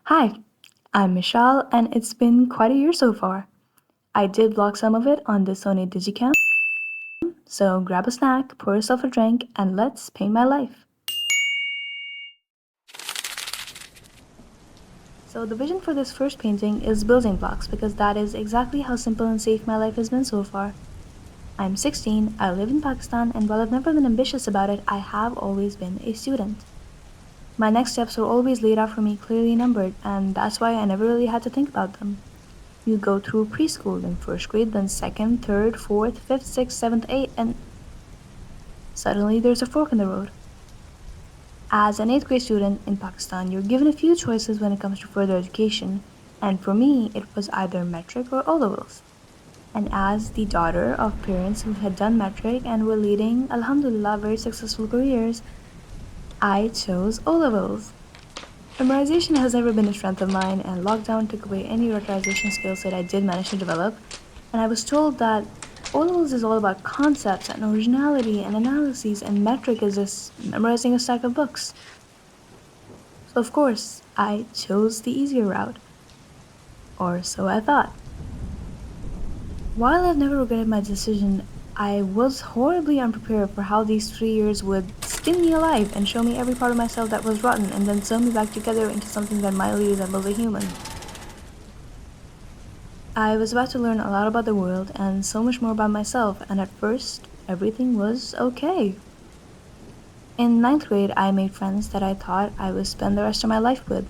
Hi, I'm Michelle, and it's been quite a year so far. I did vlog some of it on the Sony Digicam, so grab a snack, pour yourself a drink, and let's paint my life. So the vision for this first painting is building blocks because that is exactly how simple and safe my life has been so far. I'm 16, I live in Pakistan, and while I've never been ambitious about it, I have always been a student. My next steps were always laid out for me clearly numbered, and that's why I never really had to think about them. You go through preschool, then first grade, then second, third, fourth, fifth, sixth, seventh, eighth, and suddenly there's a fork in the road. As an 8th grade student in Pakistan, you're given a few choices when it comes to further education, and for me, it was either metric or O levels. And as the daughter of parents who had done metric and were leading, alhamdulillah, very successful careers, I chose O levels. Memorization has never been a strength of mine, and lockdown took away any memorization skills that I did manage to develop. And I was told that O-levels is all about concepts and originality and analyses, and metric is just memorizing a stack of books. So of course, I chose the easier route. Or so I thought. While I've never regretted my decision, I was horribly unprepared for how these 3 years would skin me alive and show me every part of myself that was rotten and then sew me back together into something that mildly resembles a human. I was about to learn a lot about the world and so much more about myself, and at first, everything was okay. In 9th grade, I made friends that I thought I would spend the rest of my life with.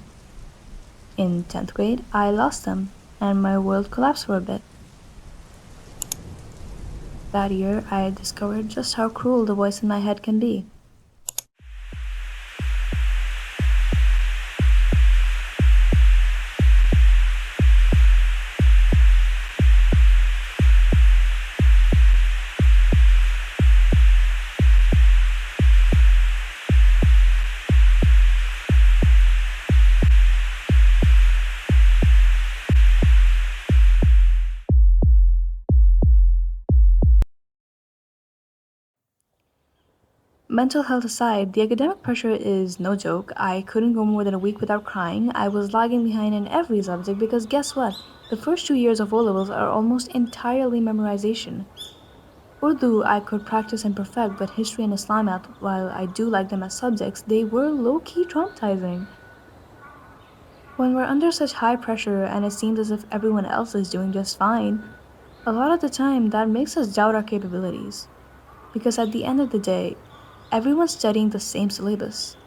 In 10th grade, I lost them, and my world collapsed for a bit. That year, I discovered just how cruel the voice in my head can be. Mental health aside, the academic pressure is no joke. I couldn't go more than a week without crying. I was lagging behind in every subject because guess what? The first 2 years of O-levels are almost entirely memorization. Urdu I could practice and perfect, but history and Islam, while I do like them as subjects, they were low-key traumatizing. When we're under such high pressure and it seems as if everyone else is doing just fine, a lot of the time that makes us doubt our capabilities. Because at the end of the day, everyone's studying the same syllabus.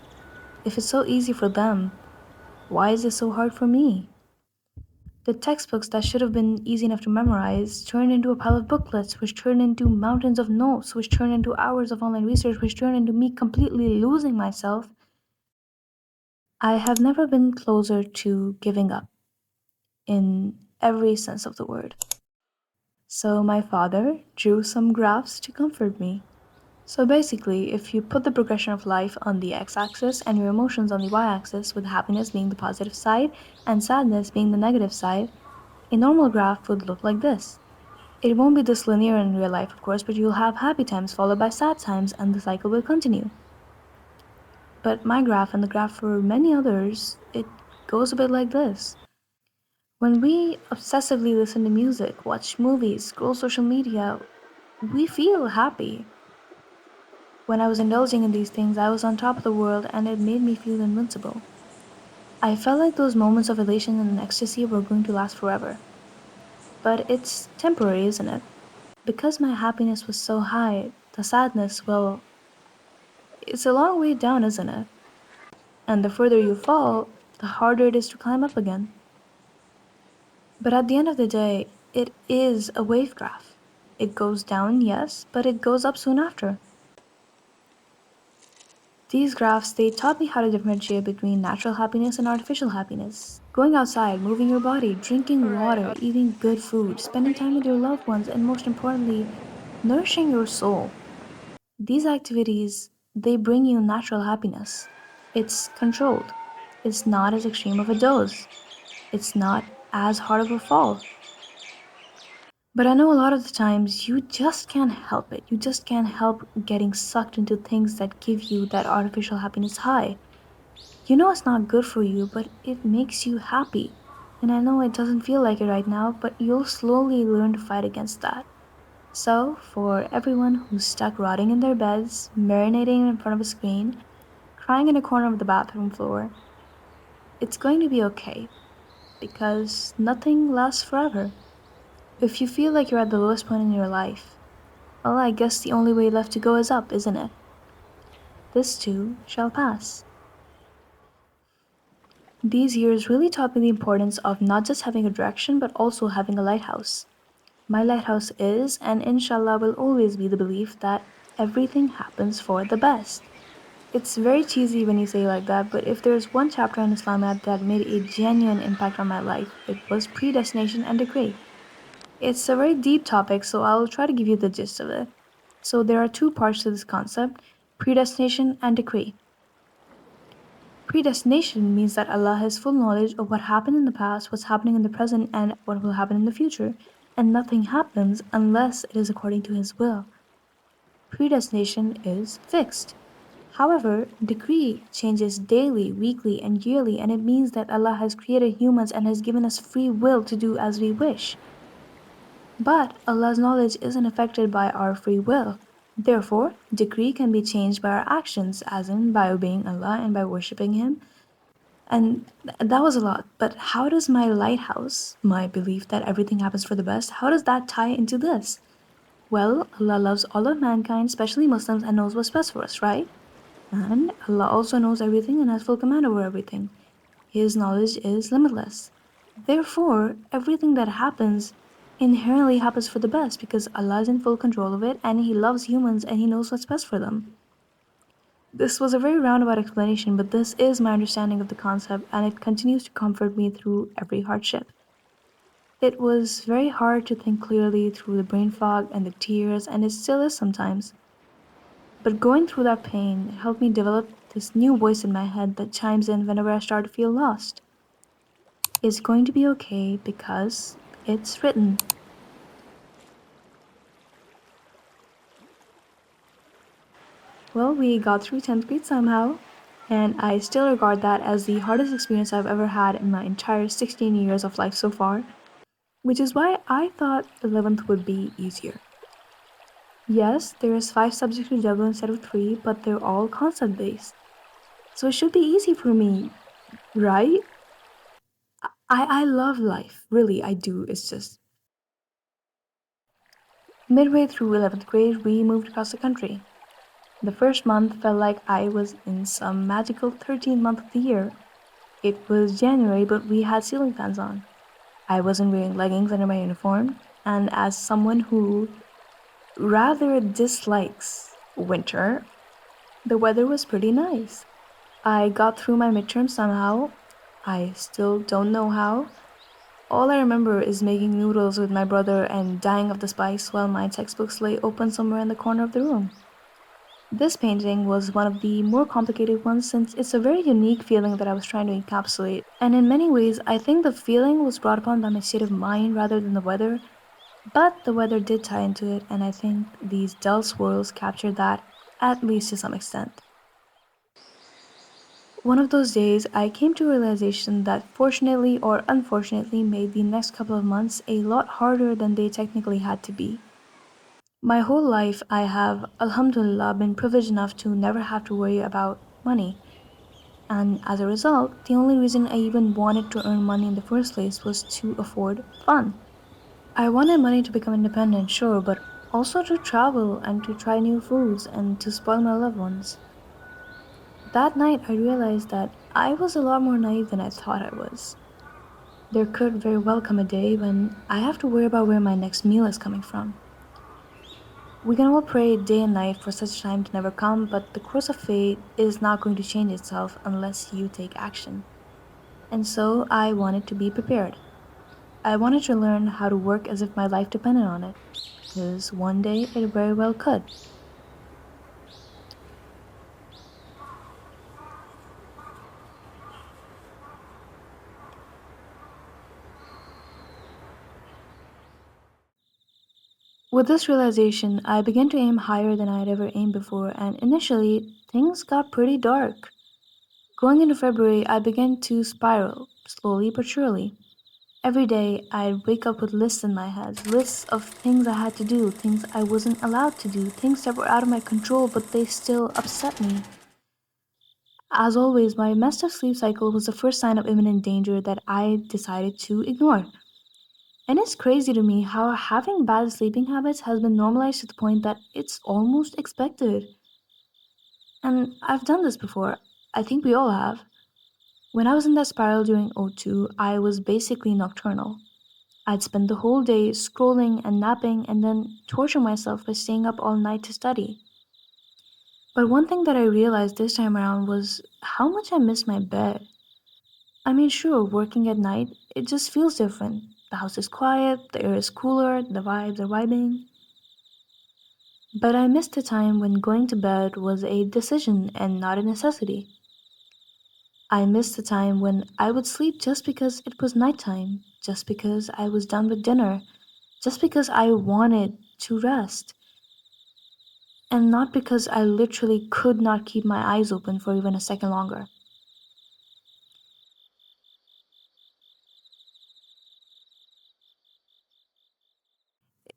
If it's so easy for them, why is it so hard for me? The textbooks that should have been easy enough to memorize turned into a pile of booklets, which turned into mountains of notes, which turned into hours of online research, which turned into me completely losing myself. I have never been closer to giving up, in every sense of the word. So my father drew some graphs to comfort me. So basically, if you put the progression of life on the x-axis and your emotions on the y-axis, with happiness being the positive side and sadness being the negative side, a normal graph would look like this. It won't be this linear in real life, of course, but you'll have happy times followed by sad times, and the cycle will continue. But my graph and the graph for many others, it goes a bit like this. When we obsessively listen to music, watch movies, scroll social media, we feel happy. When I was indulging in these things, I was on top of the world and it made me feel invincible. I felt like those moments of elation and ecstasy were going to last forever. But it's temporary, isn't it? Because my happiness was so high, the sadness, well, it's a long way down, isn't it? And the further you fall, the harder it is to climb up again. But at the end of the day, it is a wave graph. It goes down, yes, but it goes up soon after. These graphs, they taught me how to differentiate between natural happiness and artificial happiness. Going outside, moving your body, drinking water, eating good food, spending time with your loved ones, and most importantly, nourishing your soul. These activities, they bring you natural happiness. It's controlled. It's not as extreme of a dose. It's not as hard of a fall. But I know a lot of the times you just can't help it. You just can't help getting sucked into things that give you that artificial happiness high. You know it's not good for you, but it makes you happy. And I know it doesn't feel like it right now, but you'll slowly learn to fight against that. So, for everyone who's stuck rotting in their beds, marinating in front of a screen, crying in a corner of the bathroom floor, it's going to be okay because nothing lasts forever. If you feel like you're at the lowest point in your life, well, I guess the only way left to go is up, isn't it? This too shall pass. These years really taught me the importance of not just having a direction but also having a lighthouse. My lighthouse is, and inshallah will always be, the belief that everything happens for the best. It's very cheesy when you say it like that, but if there's one chapter in Islam that made a genuine impact on my life, it was predestination and decree. It's a very deep topic, so I'll try to give you the gist of it. So there are two parts to this concept: predestination and decree. Predestination means that Allah has full knowledge of what happened in the past, what's happening in the present, and what will happen in the future, and nothing happens unless it is according to His will. Predestination is fixed. However, decree changes daily, weekly, and yearly, and it means that Allah has created humans and has given us free will to do as we wish. But Allah's knowledge isn't affected by our free will. Therefore, decree can be changed by our actions, as in by obeying Allah and by worshipping Him. And that was a lot. But how does my lighthouse, my belief that everything happens for the best, how does that tie into this? Well, Allah loves all of mankind, especially Muslims, and knows what's best for us, right? And Allah also knows everything and has full command over everything. His knowledge is limitless. Therefore, everything that happens inherently happens for the best because Allah is in full control of it and He loves humans and He knows what's best for them. This was a very roundabout explanation, but this is my understanding of the concept and it continues to comfort me through every hardship. It was very hard to think clearly through the brain fog and the tears, and it still is sometimes. But going through that pain helped me develop this new voice in my head that chimes in whenever I start to feel lost. It's going to be okay because it's written. Well, we got through 10th grade somehow, and I still regard that as the hardest experience I've ever had in my entire 16 years of life so far, which is why I thought 11th would be easier. Yes, there is 5 subjects to juggle instead of 3, but they're all concept-based. So it should be easy for me, right? I love life, really, I do. It's just midway through 11th grade, we moved across the country. The first month felt like I was in some magical 13th month of the year. It was January, but we had ceiling fans on. I wasn't wearing leggings under my uniform, and as someone who rather dislikes winter, the weather was pretty nice. I got through my midterm somehow. I still don't know how. All I remember is making noodles with my brother and dying of the spice while my textbooks lay open somewhere in the corner of the room. This painting was one of the more complicated ones since it's a very unique feeling that I was trying to encapsulate, and in many ways I think the feeling was brought upon by my state of mind rather than the weather, but the weather did tie into it, and I think these dull swirls captured that, at least to some extent. One of those days, I came to a realization that fortunately or unfortunately made the next couple of months a lot harder than they technically had to be. My whole life, I have, alhamdulillah, been privileged enough to never have to worry about money. And as a result, the only reason I even wanted to earn money in the first place was to afford fun. I wanted money to become independent, sure, but also to travel and to try new foods and to spoil my loved ones. That night, I realized that I was a lot more naive than I thought I was. There could very well come a day when I have to worry about where my next meal is coming from. We can all pray day and night for such time to never come, but the course of fate is not going to change itself unless you take action. And so I wanted to be prepared. I wanted to learn how to work as if my life depended on it, because one day it very well could. With this realization, I began to aim higher than I had ever aimed before, and initially, things got pretty dark. Going into February, I began to spiral, slowly but surely. Every day, I'd wake up with lists in my head, lists of things I had to do, things I wasn't allowed to do, things that were out of my control, but they still upset me. As always, my messed up sleep cycle was the first sign of imminent danger that I decided to ignore. And it's crazy to me how having bad sleeping habits has been normalized to the point that it's almost expected. And I've done this before. I think we all have. When I was in that spiral during O2, I was basically nocturnal. I'd spend the whole day scrolling and napping and then torture myself by staying up all night to study. But one thing that I realized this time around was how much I miss my bed. I mean, sure, working at night, it just feels different. The house is quiet, the air is cooler, the vibes are vibing. But I missed the time when going to bed was a decision and not a necessity. I missed the time when I would sleep just because it was nighttime, just because I was done with dinner, just because I wanted to rest, and not because I literally could not keep my eyes open for even a second longer.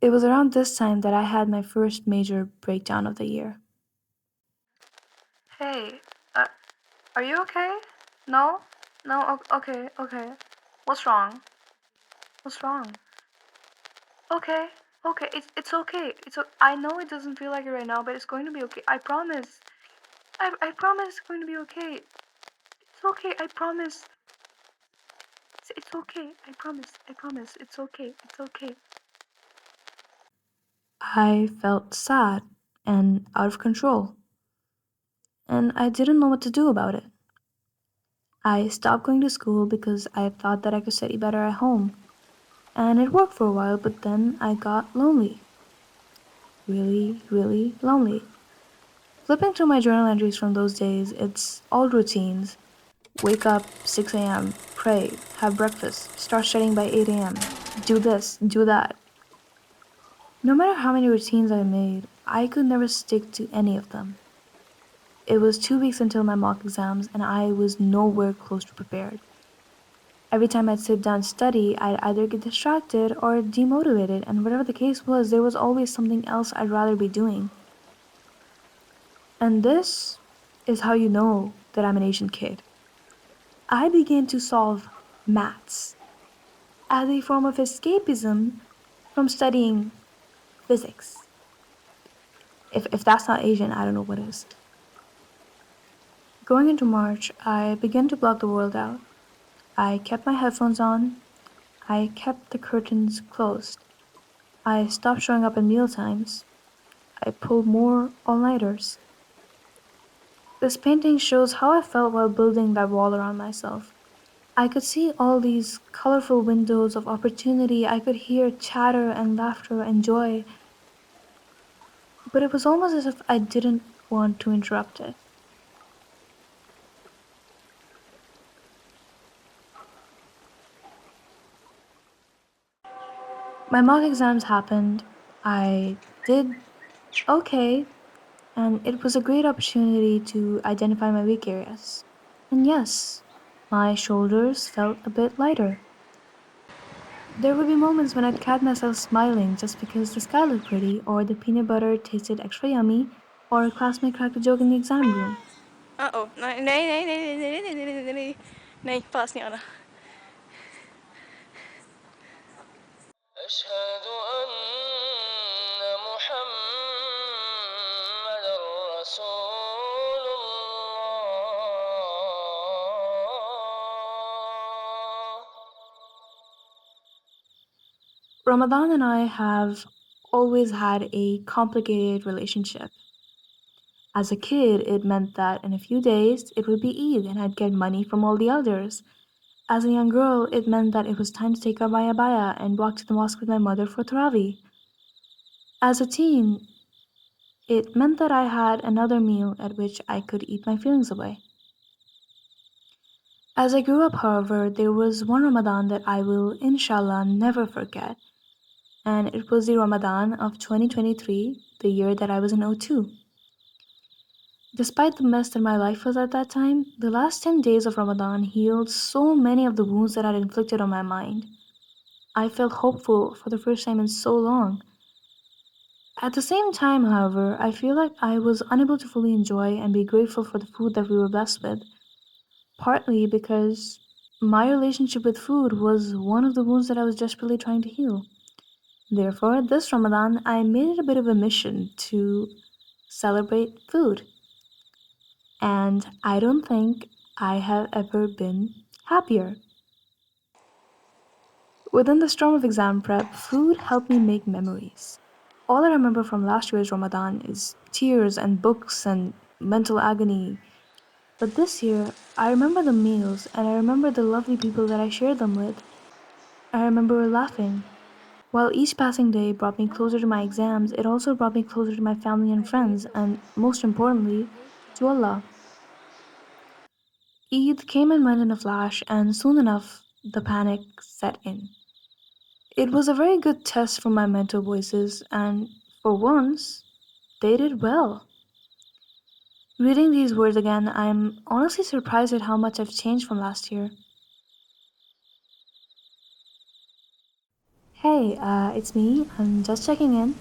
It was around this time that I had my first major breakdown of the year. Hey, are you okay? No? No, okay, okay. What's wrong? What's wrong? Okay, okay, it's okay. I know it doesn't feel like it right now, but it's going to be okay. I promise. I promise it's going to be okay. It's okay, I promise. It's okay, I promise. I promise. It's okay. It's okay. I felt sad and out of control, and I didn't know what to do about it. I stopped going to school because I thought that I could study better at home, and it worked for a while, but then I got lonely. Really, really lonely. Flipping through my journal entries from those days, it's all routines. Wake up 6 a.m., pray, have breakfast, start studying by 8 a.m., do this, do that. No matter how many routines I made, I could never stick to any of them. It was 2 weeks until my mock exams, and I was nowhere close to prepared. Every time I'd sit down and study, I'd either get distracted or demotivated, and whatever the case was, there was always something else I'd rather be doing. And this is how you know that I'm an Asian kid. I began to solve maths as a form of escapism from studying physics. If that's not Asian, I don't know what is. Going into March, I began to block the world out. I kept my headphones on. I kept the curtains closed. I stopped showing up at meal times. I pulled more all-nighters. This painting shows how I felt while building that wall around myself. I could see all these colorful windows of opportunity. I could hear chatter and laughter and joy, but it was almost as if I didn't want to interrupt it. My mock exams happened. I did okay, and it was a great opportunity to identify my weak areas. And yes, my shoulders felt a bit lighter. There would be moments when I'd catch myself smiling just because the sky looked pretty, or the peanut butter tasted extra yummy, or a classmate cracked a joke in the exam room. Uh-oh. Nej, nej, nej, nej, nej, nej, nej, nej, nej. Nej, pass Niana. أشهد أن محمد رسول الله. Ramadan and I have always had a complicated relationship. As a kid, it meant that in a few days it would be Eid and I'd get money from all the elders. As a young girl, it meant that it was time to take out my abaya and walk to the mosque with my mother for Tarawih. As a teen, it meant that I had another meal at which I could eat my feelings away. As I grew up, however, there was one Ramadan that I will, inshallah, never forget, and it was the Ramadan of 2023, the year that I was in O2. Despite the mess that my life was at that time, the last 10 days of Ramadan healed so many of the wounds that I'd inflicted on my mind. I felt hopeful for the first time in so long. At the same time, however, I feel like I was unable to fully enjoy and be grateful for the food that we were blessed with, partly because my relationship with food was one of the wounds that I was desperately trying to heal. Therefore, this Ramadan, I made it a bit of a mission to celebrate food, and I don't think I have ever been happier. Within the storm of exam prep, food helped me make memories. All I remember from last year's Ramadan is tears and books and mental agony. But this year, I remember the meals and I remember the lovely people that I shared them with. I remember laughing. While each passing day brought me closer to my exams, it also brought me closer to my family and friends, and most importantly, to Allah. Eid came and went in a flash, and soon enough, the panic set in. It was a very good test for my mental voices, and for once, they did well. Reading these words again, I'm honestly surprised at how much I've changed from last year. Hey, it's me. I'm just checking in.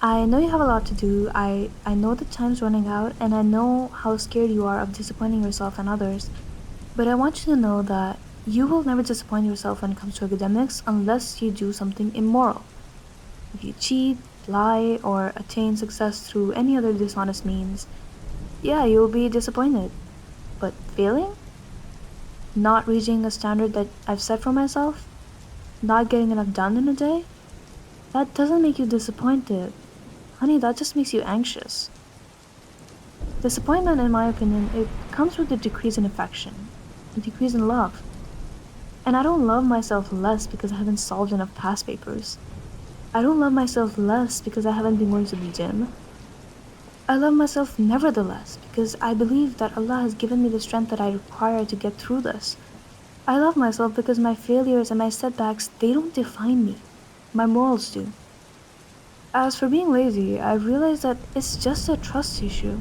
I know you have a lot to do. I know the time's running out, and I know how scared you are of disappointing yourself and others. But I want you to know that you will never disappoint yourself when it comes to academics unless you do something immoral. If you cheat, lie, or attain success through any other dishonest means, yeah, you'll be disappointed. But failing? Not reaching a standard that I've set for myself? Not getting enough done in a day? That doesn't make you disappointed. Honey, that just makes you anxious. Disappointment, in my opinion, it comes with a decrease in affection, a decrease in love. And I don't love myself less because I haven't solved enough past papers. I don't love myself less because I haven't been going to the gym. I love myself nevertheless because I believe that Allah has given me the strength that I require to get through this. I love myself because my failures and my setbacks, they don't define me. My morals do. As for being lazy, I've realized that it's just a trust issue.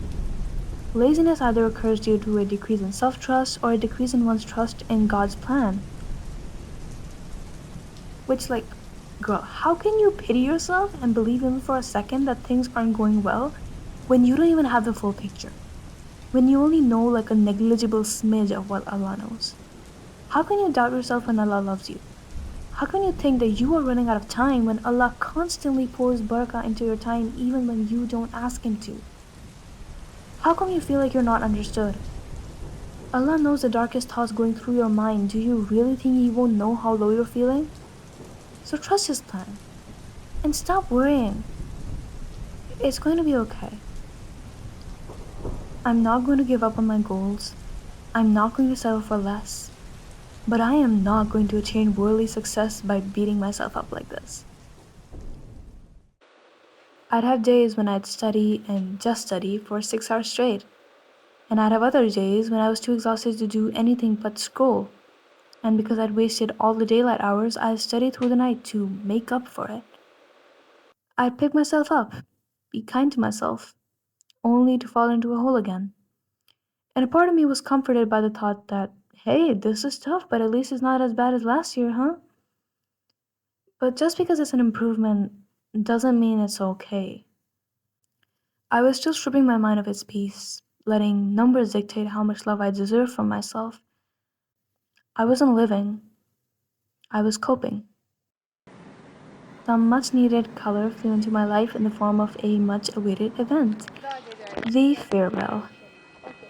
Laziness either occurs due to a decrease in self trust or a decrease in one's trust in God's plan. Which, like, girl, how can you pity yourself and believe even for a second that things aren't going well when you don't even have the full picture? When you only know like a negligible smidge of what Allah knows? How can you doubt yourself when Allah loves you? How can you think that you are running out of time when Allah constantly pours barakah into your time even when you don't ask Him to? How come you feel like you're not understood? Allah knows the darkest thoughts going through your mind. Do you really think He won't know how low you're feeling? So trust His plan. And stop worrying. It's going to be okay. I'm not going to give up on my goals. I'm not going to settle for less. But I am not going to attain worldly success by beating myself up like this. I'd have days when I'd study and just study for 6 hours straight. And I'd have other days when I was too exhausted to do anything but scroll. And because I'd wasted all the daylight hours, I'd study through the night to make up for it. I'd pick myself up, be kind to myself, only to fall into a hole again. And a part of me was comforted by the thought that, hey, this is tough, but at least it's not as bad as last year, huh? But just because it's an improvement doesn't mean it's okay. I was still stripping my mind of its peace, letting numbers dictate how much love I deserve from myself. I wasn't living, I was coping. Some much needed color flew into my life in the form of a much awaited event, the farewell.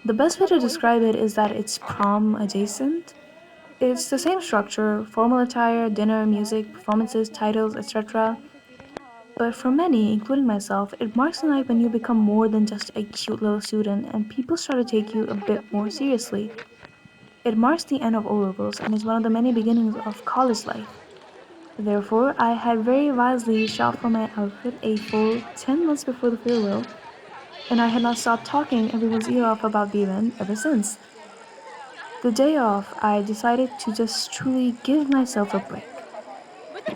The best way to describe it is that it's prom adjacent. It's the same structure, formal attire, dinner, music, performances, titles, etc. But for many, including myself, it marks a night when you become more than just a cute little student and people start to take you a bit more seriously. It marks the end of O levels and is one of the many beginnings of college life. Therefore, I had very wisely shopped for my outfit a full 10 months before the farewell, and I had not stopped talking everyone's ear off about the event ever since. The day off, I decided to just truly give myself a break.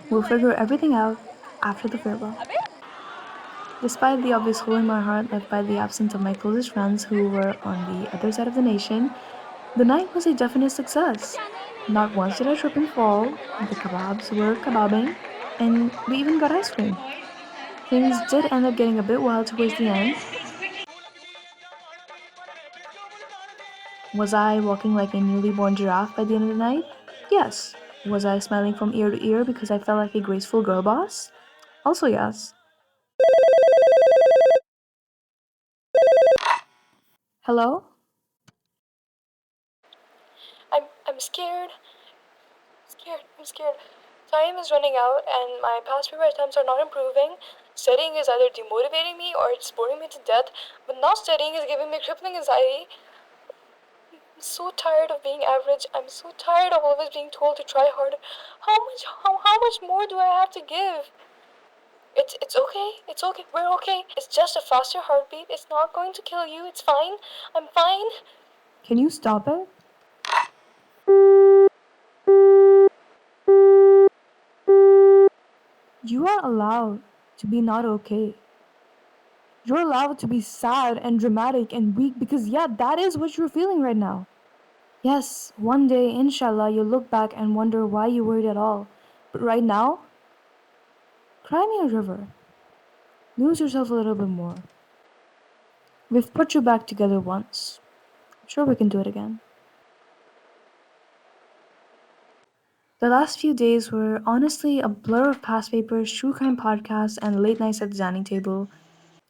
We'll figure everything out after the farewell. Despite the obvious hole in my heart left by the absence of my closest friends who were on the other side of the nation, the night was a definite success. Not once did I trip and fall, the kebabs were kebabbing, and we even got ice cream. Things did end up getting a bit wild towards the end. Was I walking like a newly born giraffe by the end of the night? Yes. Was I smiling from ear to ear because I felt like a graceful girl boss? Also, yes. Hello? I'm I'm scared. Time is running out and my past paper attempts are not improving. Studying is either demotivating me or it's boring me to death, but not studying is giving me crippling anxiety. I'm so tired of being average. I'm so tired of always being told to try harder. How much more do I have to give? It's okay. It's okay. We're okay. It's just a faster heartbeat. It's not going to kill you. It's fine. I'm fine. Can you stop it? You are allowed to be not okay. You're allowed to be sad and dramatic and weak because, yeah, that is what you're feeling right now. Yes, one day, inshallah, you'll look back and wonder why you worried at all. But right now, cry me a river. Lose yourself a little bit more. We've put you back together once. I'm sure we can do it again. The last few days were honestly a blur of past papers, true crime podcasts, and late nights at the dining table.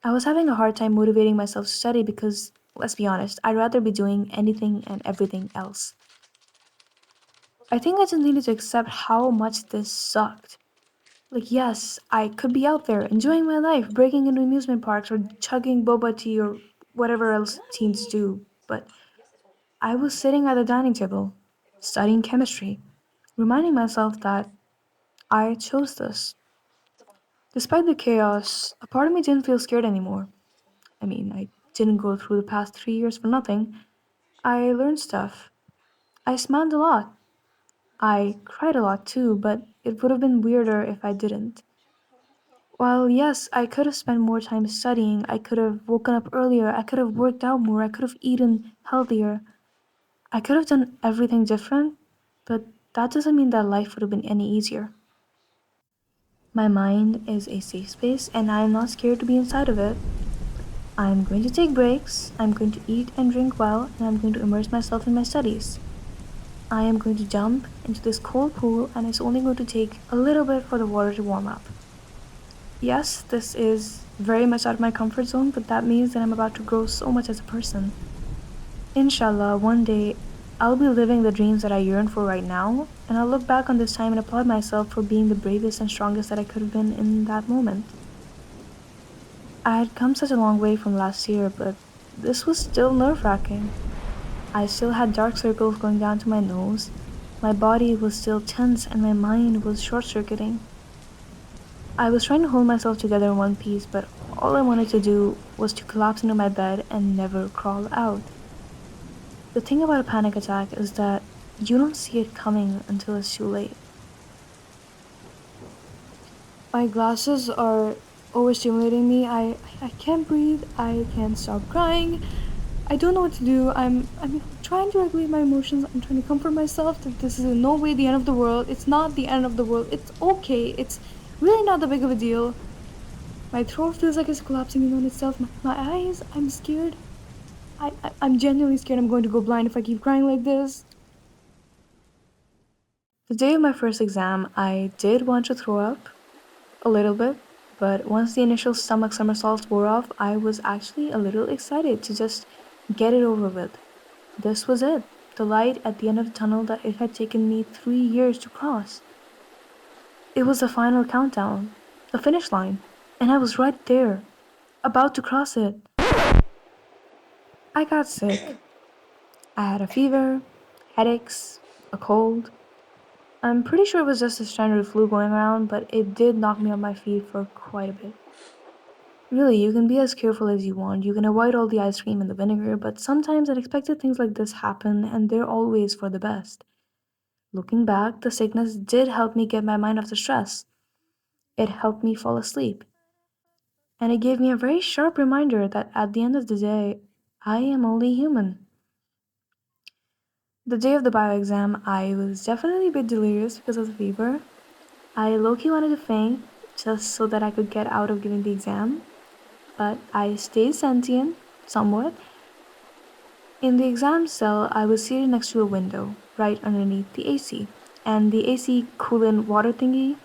I was having a hard time motivating myself to study because, let's be honest, I'd rather be doing anything and everything else. I think I just needed to accept how much this sucked. Like, yes, I could be out there enjoying my life, breaking into amusement parks, or chugging boba tea, or whatever else teens do, but I was sitting at the dining table, studying chemistry, reminding myself that I chose this. Despite the chaos, a part of me didn't feel scared anymore. I mean, I didn't go through the past 3 years for nothing. I learned stuff. I smiled a lot. I cried a lot too, but it would have been weirder if I didn't. While yes, I could have spent more time studying, I could have woken up earlier, I could have worked out more, I could have eaten healthier, I could have done everything different, but that doesn't mean that life would have been any easier. My mind is a safe space and I am not scared to be inside of it. I'm going to take breaks, I'm going to eat and drink well, and I'm going to immerse myself in my studies. I am going to jump into this cold pool and it's only going to take a little bit for the water to warm up. Yes, this is very much out of my comfort zone, but that means that I'm about to grow so much as a person. Inshallah, one day I'll be living the dreams that I yearn for right now, and I'll look back on this time and applaud myself for being the bravest and strongest that I could have been in that moment. I had come such a long way from last year, but this was still nerve wracking. I still had dark circles going down to my nose, my body was still tense, and my mind was short circuiting. I was trying to hold myself together in one piece, but all I wanted to do was to collapse into my bed and never crawl out. The thing about a panic attack is that you don't see it coming until it's too late. My glasses are overstimulating me. I can't breathe. I can't stop crying. I don't know what to do. I'm trying to regulate my emotions. I'm trying to comfort myself that this is in no way the end of the world. It's not the end of the world. It's okay. It's really not that big of a deal. My throat feels like it's collapsing in on itself. My eyes, I'm scared. I'm genuinely scared I'm going to go blind if I keep crying like this. The day of my first exam, I did want to throw up a little bit, but once the initial stomach somersaults wore off, I was actually a little excited to just get it over with. This was it, the light at the end of the tunnel that it had taken me 3 years to cross. It was the final countdown, the finish line, and I was right there, about to cross it. I got sick. I had a fever, headaches, a cold. I'm pretty sure it was just a standard flu going around, but it did knock me on my feet for quite a bit. Really, you can be as careful as you want. You can avoid all the ice cream and the vinegar, but sometimes unexpected things like this happen, and they're always for the best. Looking back, the sickness did help me get my mind off the stress. It helped me fall asleep. And it gave me a very sharp reminder that at the end of the day, I am only human. The day of the bio exam, I was definitely a bit delirious because of the fever. I low-key wanted to faint just so that I could get out of giving the exam, but I stayed sentient, somewhat. In the exam cell, I was seated next to a window, right underneath the AC, and the AC coolant water thingy,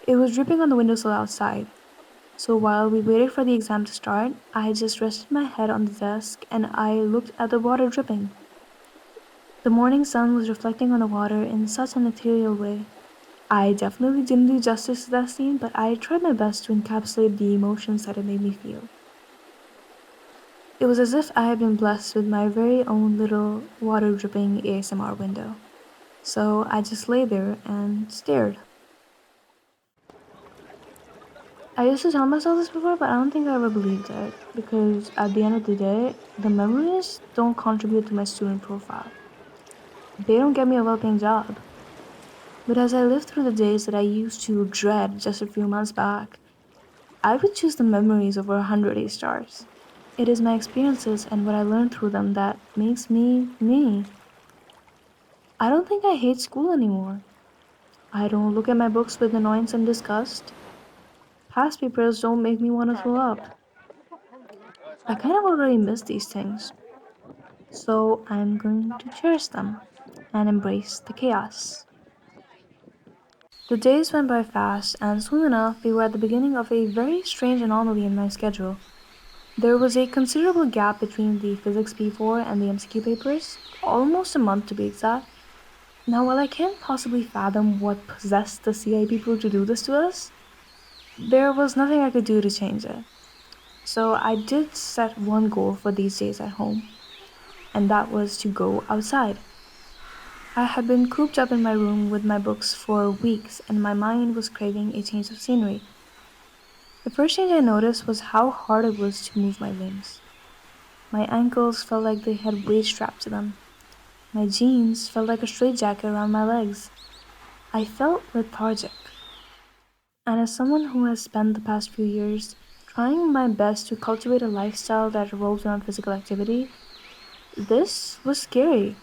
it was dripping on the windowsill outside. So while we waited for the exam to start, I just rested my head on the desk and I looked at the water dripping. The morning sun was reflecting on the water in such an ethereal way. I definitely didn't do justice to that scene, but I tried my best to encapsulate the emotions that it made me feel. It was as if I had been blessed with my very own little water dripping ASMR window. So I just lay there and stared. I used to tell myself this before, but I don't think I ever believed it, because at the end of the day, the memories don't contribute to my student profile. They don't get me a well-paying job. But as I lived through the days that I used to dread just a few months back, I would choose the memories over 100 A stars. It is my experiences and what I learned through them that makes me me. I don't think I hate school anymore. I don't look at my books with annoyance and disgust. Past papers don't make me want to throw up. I kind of already miss these things, so I'm going to cherish them and embrace the chaos. The days went by fast, and soon enough we were at the beginning of a very strange anomaly in my schedule. There was a considerable gap between the Physics P4 and the MCQ papers, almost a month to be exact. Now, while I can't possibly fathom what possessed the CI people to do this to us, there was nothing I could do to change it. So I did set one goal for these days at home, and that was to go outside. I had been cooped up in my room with my books for weeks, and my mind was craving a change of scenery. The first change I noticed was how hard it was to move my limbs. My ankles felt like they had weight strapped to them. My jeans felt like a straitjacket around my legs. I felt lethargic. And as someone who has spent the past few years trying my best to cultivate a lifestyle that revolves around physical activity, this was scary.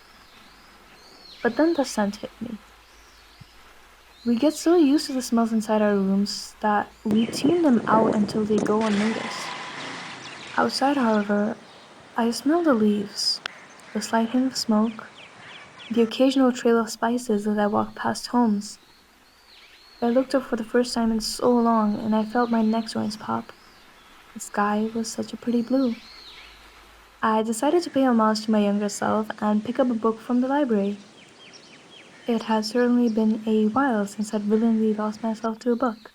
But then the scent hit me. We get so used to the smells inside our rooms that we tune them out until they go unnoticed. Outside, however, I smell the leaves, the slight hint of smoke, the occasional trail of spices as I walk past homes. I looked up for the first time in so long and I felt my neck joints pop. The sky was such a pretty blue. I decided to pay homage to my younger self and pick up a book from the library. It had certainly been a while since I'd willingly lost myself to a book.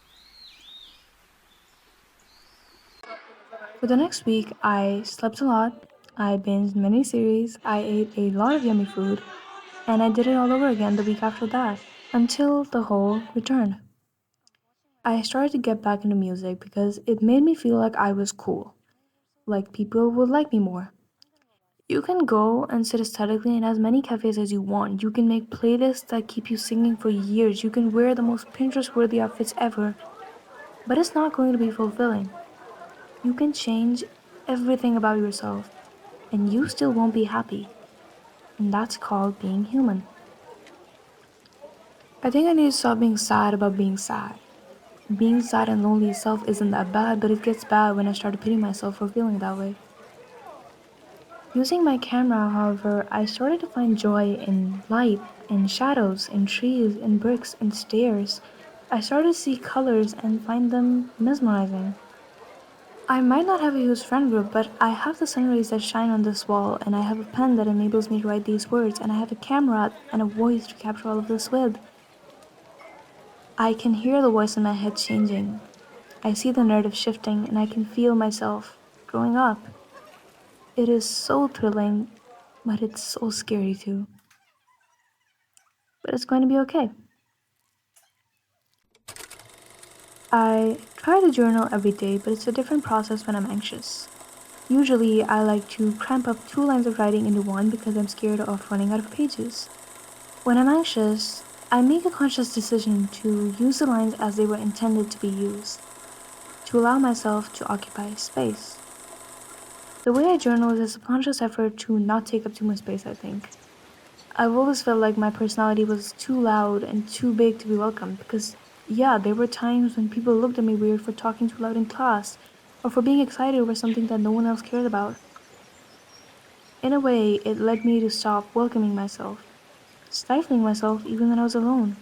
For the next week, I slept a lot, I binged many series, I ate a lot of yummy food, and I did it all over again the week after that, until the whole returned. I started to get back into music because it made me feel like I was cool, like people would like me more. You can go and sit aesthetically in as many cafes as you want. You can make playlists that keep you singing for years. You can wear the most Pinterest worthy outfits ever, but it's not going to be fulfilling. You can change everything about yourself, and you still won't be happy. And that's called being human. I think I need to stop being sad about being sad. Being sad and lonely itself isn't that bad, but it gets bad when I start to pity myself for feeling that way. Using my camera, however, I started to find joy in light, in shadows, in trees, in bricks, in stairs. I started to see colors and find them mesmerizing. I might not have a huge friend group, but I have the sun rays that shine on this wall, and I have a pen that enables me to write these words, and I have a camera and a voice to capture all of this with. I can hear the voice in my head changing. I see the narrative shifting, and I can feel myself growing up. It is so thrilling, but it's so scary too. But it's going to be okay. I try to journal every day, but it's a different process when I'm anxious. Usually, I like to cramp up 2 lines of writing into one because I'm scared of running out of pages. When I'm anxious, I make a conscious decision to use the lines as they were intended to be used, to allow myself to occupy space. The way I journal is a subconscious effort to not take up too much space, I think. I've always felt like my personality was too loud and too big to be welcomed because, yeah, there were times when people looked at me weird for talking too loud in class or for being excited over something that no one else cared about. In a way, it led me to stop welcoming myself, stifling myself even when I was alone.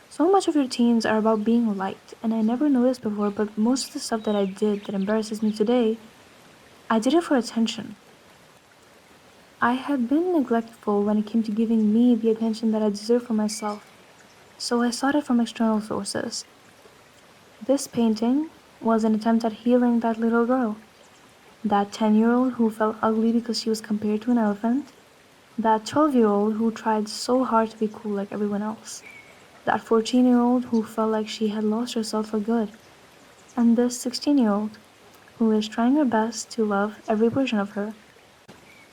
So much of your teens are about being liked, and I never noticed before, but most of the stuff that I did that embarrasses me today, I did it for attention. I had been neglectful when it came to giving me the attention that I deserved for myself, so I sought it from external sources. This painting was an attempt at healing that little girl, that 10-year-old who felt ugly because she was compared to an elephant, that 12-year-old who tried so hard to be cool like everyone else, that 14-year-old who felt like she had lost herself for good, and this 16-year-old who is trying her best to love every version of her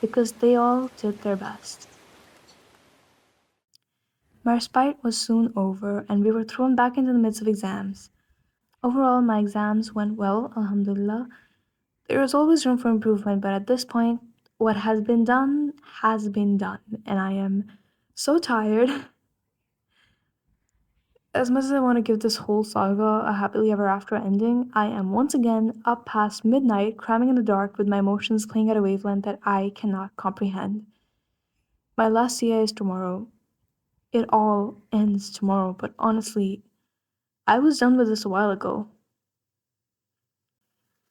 because they all did their best. My respite was soon over, and we were thrown back into the midst of exams. Overall, my exams went well, alhamdulillah. There is always room for improvement, but at this point, what has been done, and I am so tired. As much as I want to give this whole saga a happily ever after ending, I am once again up past midnight, cramming in the dark with my emotions playing at a wavelength that I cannot comprehend. My last CA is tomorrow. It all ends tomorrow, but honestly, I was done with this a while ago.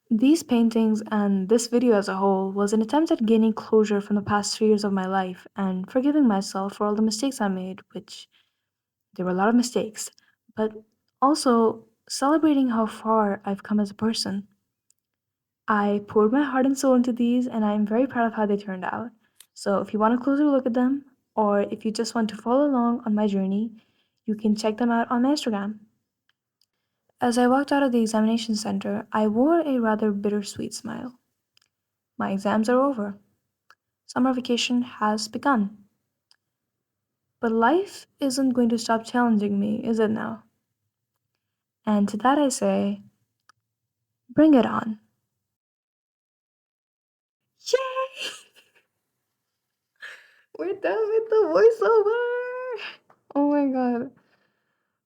These paintings and this video as a whole was an attempt at gaining closure from the past 3 years of my life and forgiving myself for all the mistakes I made, which there were a lot of mistakes, but also celebrating how far I've come as a person. I poured my heart and soul into these, and I'm very proud of how they turned out. So if you want a closer look at them, or if you just want to follow along on my journey, you can check them out on my Instagram. As I walked out of the examination center, I wore a rather bittersweet smile. My exams are over. Summer vacation has begun. But life isn't going to stop challenging me, is it now? And to that I say, bring it on. Yay! We're done with the voiceover! Oh my god.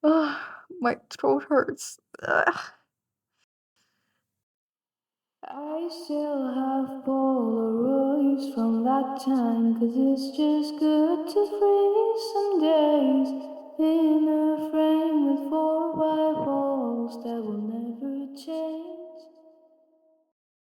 Oh, my throat hurts. Ugh. I still have Polaroids from that time, 'cause it's just good to freeze some days in a frame with four white walls that will never change.